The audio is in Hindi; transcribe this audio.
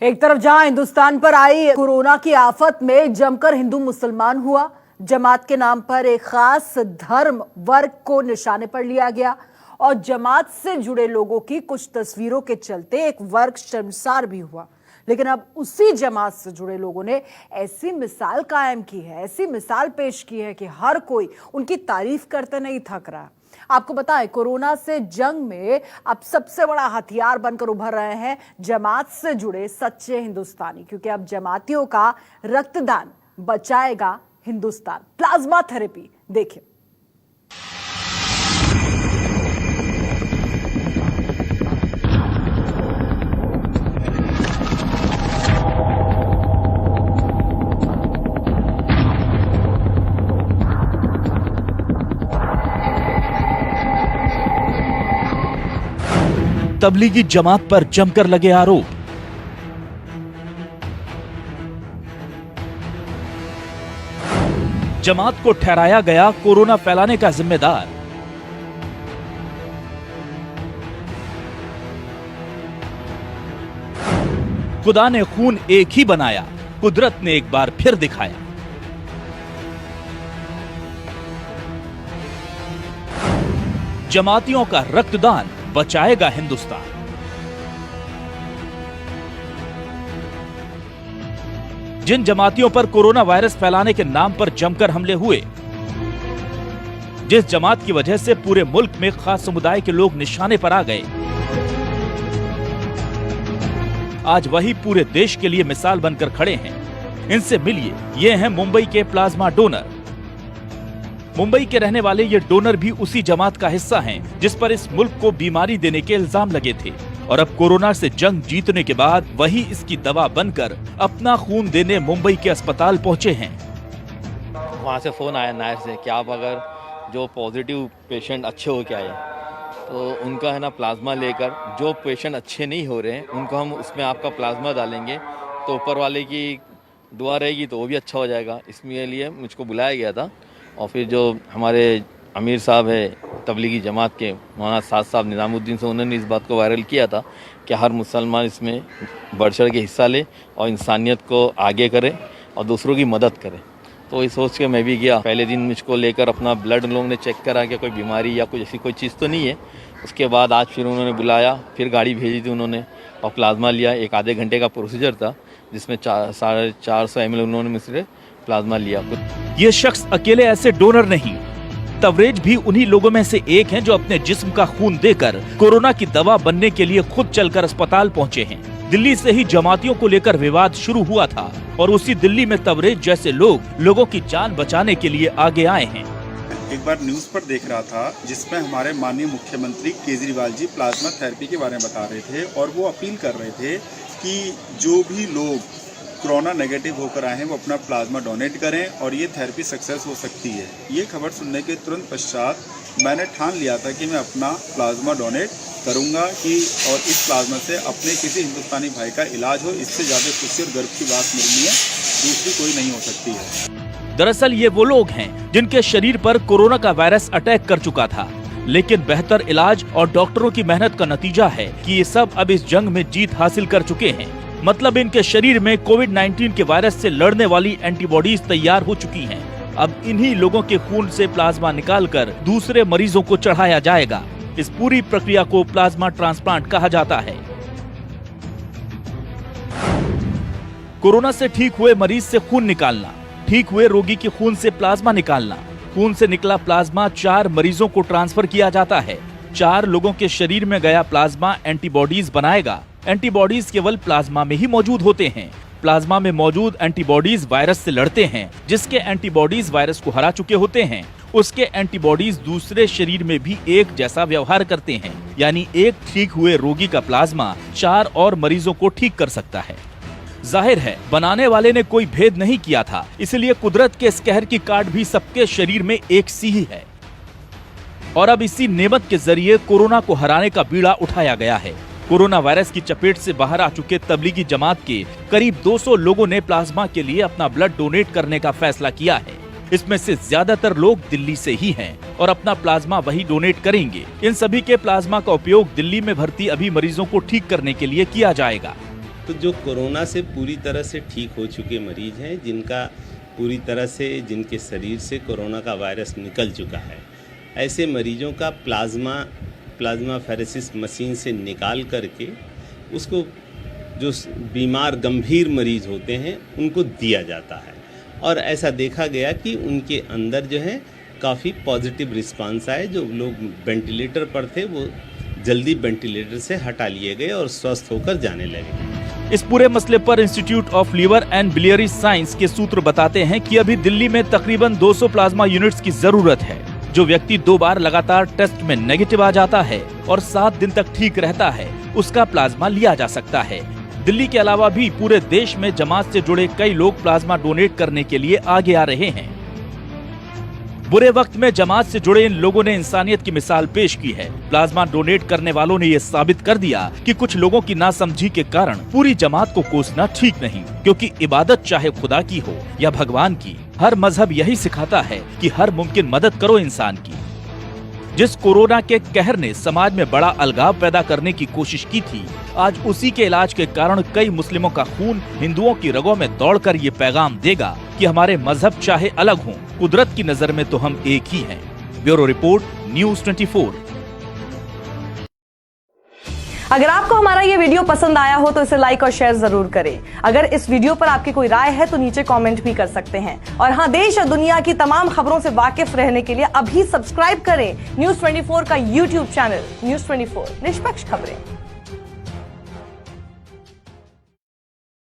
एक तरफ जहां हिंदुस्तान पर आई कोरोना की आफत में जमकर हिंदू मुसलमान हुआ, जमात के नाम पर एक खास धर्म वर्ग को निशाने पर लिया गया और जमात से जुड़े लोगों की कुछ तस्वीरों के चलते एक वर्ग शर्मसार भी हुआ। लेकिन अब उसी जमात से जुड़े लोगों ने ऐसी मिसाल कायम की है, ऐसी मिसाल पेश की है कि हर कोई उनकी तारीफ करते नहीं थक रहा। आपको बताएं, कोरोना से जंग में अब सबसे बड़ा हथियार बनकर उभर रहे हैं जमात से जुड़े सच्चे हिंदुस्तानी, क्योंकि अब जमातियों का रक्तदान बचाएगा हिंदुस्तान। प्लाज्मा थेरेपी देखिए। तबलीगी जमात पर जमकर लगे आरोप। जमात को ठहराया गया कोरोना फैलाने का जिम्मेदार। खुदा ने खून एक ही बनाया, कुदरत ने एक बार फिर दिखाया। जमातियों का रक्तदान बचाएगा हिंदुस्तान। जिन जमातियों पर कोरोना वायरस फैलाने के नाम पर जमकर हमले हुए, जिस जमात की वजह से पूरे मुल्क में खास समुदाय के लोग निशाने पर आ गए, आज वही पूरे देश के लिए मिसाल बनकर खड़े हैं। इनसे मिलिए, ये हैं मुंबई के प्लाज्मा डोनर। मुंबई के रहने वाले ये डोनर भी उसी जमात का हिस्सा हैं जिस पर इस मुल्क को बीमारी देने के इल्जाम लगे थे, और अब कोरोना से जंग जीतने के बाद वही इसकी दवा बनकर अपना खून देने मुंबई के अस्पताल पहुंचे हैं। वहाँ से फोन आया नायर से कि आप अगर जो पॉजिटिव पेशेंट अच्छे हो के आए तो उनका है ना प्लाज्मा लेकर, जो पेशेंट अच्छे नहीं हो रहे हैं उनको हम उसमें आपका प्लाज्मा डालेंगे तो ऊपर वाले की दुआ रहेगी तो वो भी अच्छा हो जाएगा। इसके लिए मुझको बुलाया गया था। और फिर जो हमारे अमीर साहब है तबलीगी जमात के, मौलाना साद साहब निज़ामुद्दीन से, उन्होंने इस बात को वायरल किया था कि हर मुसलमान इसमें बढ़ चढ़ के हिस्सा ले और इंसानियत को आगे करे और दूसरों की मदद करे। तो इस सोच के मैं भी गया। पहले दिन मुझको लेकर अपना ब्लड लोगों ने चेक करा कि कोई बीमारी या कुछ ऐसी कोई चीज़ तो नहीं है। उसके बाद आज फिर उन्होंने बुलाया, फिर गाड़ी भेजी थी उन्होंने और प्लाज्मा लिया। एक आधे घंटे का प्रोसीजर था जिसमें 450 ml उन्होंने मुझसे प्लाज्मा लिया। ये शख्स अकेले ऐसे डोनर नहीं, तवरेज भी उन्हीं लोगों में से एक हैं जो अपने जिस्म का खून देकर कोरोना की दवा बनने के लिए खुद चलकर अस्पताल पहुंचे हैं। दिल्ली से ही जमातियों को लेकर विवाद शुरू हुआ था और उसी दिल्ली में तवरेज जैसे लोग लोगों की जान बचाने के लिए आगे आए हैं। एक बार न्यूज़ पर देख रहा था जिसमें हमारे माननीय मुख्यमंत्री केजरीवाल जी प्लाज्मा थेरेपी के बारे में बता रहे थे और वो अपील कर रहे थे कि जो भी लोग कोरोना नेगेटिव होकर आए हैं वो अपना प्लाज्मा डोनेट करें और ये थेरेपी सक्सेस हो सकती है। ये खबर सुनने के तुरंत पश्चात मैंने ठान लिया था कि मैं अपना प्लाज्मा डोनेट करूंगा कि और इस प्लाज्मा से अपने किसी हिंदुस्तानी भाई का इलाज हो। इससे ज़्यादा खुशी और गर्व की बात मेरे लिए दूसरी कोई नहीं हो सकती है। दरअसल ये वो लोग हैं जिनके शरीर पर कोरोना का वायरस अटैक कर चुका था, लेकिन बेहतर इलाज और डॉक्टरों की मेहनत का नतीजा है कि ये सब अब इस जंग में जीत हासिल कर चुके हैं। मतलब इनके शरीर में कोविड-19 के वायरस से लड़ने वाली एंटीबॉडीज तैयार हो चुकी हैं। अब इन्हीं लोगों के खून से प्लाज्मा निकालकर दूसरे मरीजों को चढ़ाया जाएगा। इस पूरी प्रक्रिया को प्लाज्मा ट्रांसप्लांट कहा जाता है। कोरोना से ठीक हुए मरीज से खून निकालना, ठीक हुए रोगी के खून से प्लाज्मा निकालना। खून से निकला प्लाज्मा 4 मरीजों को ट्रांसफर किया जाता है। 4 लोगों के शरीर में गया प्लाज्मा एंटीबॉडीज बनाएगा। एंटीबॉडीज केवल प्लाज्मा में ही मौजूद होते हैं। प्लाज्मा में मौजूद एंटीबॉडीज वायरस से लड़ते हैं। जिसके एंटीबॉडीज वायरस को हरा चुके होते हैं, उसके एंटीबॉडीज दूसरे शरीर में भी एक जैसा व्यवहार करते हैं। यानी एक ठीक हुए रोगी का प्लाज्मा 4 और मरीजों को ठीक कर सकता है। जाहिर है बनाने वाले ने कोई भेद नहीं किया था, इसलिए कुदरत के इस कहर की काट भी सबके शरीर में एक सी ही है। और अब इसी नेमत के जरिए कोरोना को हराने का बीड़ा उठाया गया है। कोरोना वायरस की चपेट से बाहर आ चुके तबलीगी जमात के करीब 200 लोगों ने प्लाज्मा के लिए अपना ब्लड डोनेट करने का फैसला किया है। इसमें से ज्यादातर लोग दिल्ली से ही हैं और अपना प्लाज्मा वही डोनेट करेंगे। इन सभी के प्लाज्मा का उपयोग दिल्ली में भर्ती अभी मरीजों को ठीक करने के लिए किया जाएगा। तो जो कोरोना से पूरी तरह से ठीक हो चुके मरीज हैं, जिनका पूरी तरह से जिनके शरीर से कोरोना का वायरस निकल चुका है, ऐसे मरीजों का प्लाज्मा फेरेसिस मशीन से निकाल करके उसको जो बीमार गंभीर मरीज होते हैं उनको दिया जाता है। और ऐसा देखा गया कि उनके अंदर जो है काफ़ी पॉजिटिव रिस्पांस आए। जो लोग वेंटिलेटर पर थे वो जल्दी वेंटिलेटर से हटा लिए गए और स्वस्थ होकर जाने लगे। इस पूरे मसले पर institute of liver and biliary science के सूत्र बताते हैं कि अभी दिल्ली में तकरीबन 200 प्लाज्मा यूनिट्स की जरूरत है। जो व्यक्ति 2 बार लगातार टेस्ट में नेगेटिव आ जाता है और 7 दिन तक ठीक रहता है, उसका प्लाज्मा लिया जा सकता है। दिल्ली के अलावा भी पूरे देश में जमात से जुड़े कई लोग प्लाज्मा डोनेट करने के लिए आगे आ रहे हैं। बुरे वक्त में जमात से जुड़े इन लोगों ने इंसानियत की मिसाल पेश की है। प्लाज्मा डोनेट करने वालों ने ये साबित कर दिया कि कुछ लोगों की नासमझी के कारण पूरी जमात को कोसना ठीक नहीं, क्योंकि इबादत चाहे खुदा की हो या भगवान की, हर मजहब यही सिखाता है कि हर मुमकिन मदद करो इंसान की। जिस कोरोना के कहर ने समाज में बड़ा अलगाव पैदा करने की कोशिश की थी, आज उसी के इलाज के कारण कई मुस्लिमों का खून हिंदुओं की रगों में दौड़कर ये पैगाम देगा कि हमारे मजहब चाहे अलग हों, कुदरत की नजर में तो हम एक ही हैं। Bureau report, news 24। अगर आपको हमारा ये वीडियो पसंद आया हो तो इसे लाइक और शेयर जरूर करें। अगर इस वीडियो पर आपकी कोई राय है तो नीचे कमेंट भी कर सकते हैं। और हाँ, देश और दुनिया की तमाम खबरों से वाकिफ रहने के लिए अभी सब्सक्राइब करें न्यूज़ 24 का यूट्यूब चैनल। न्यूज़ 24, निष्पक्ष खबरें।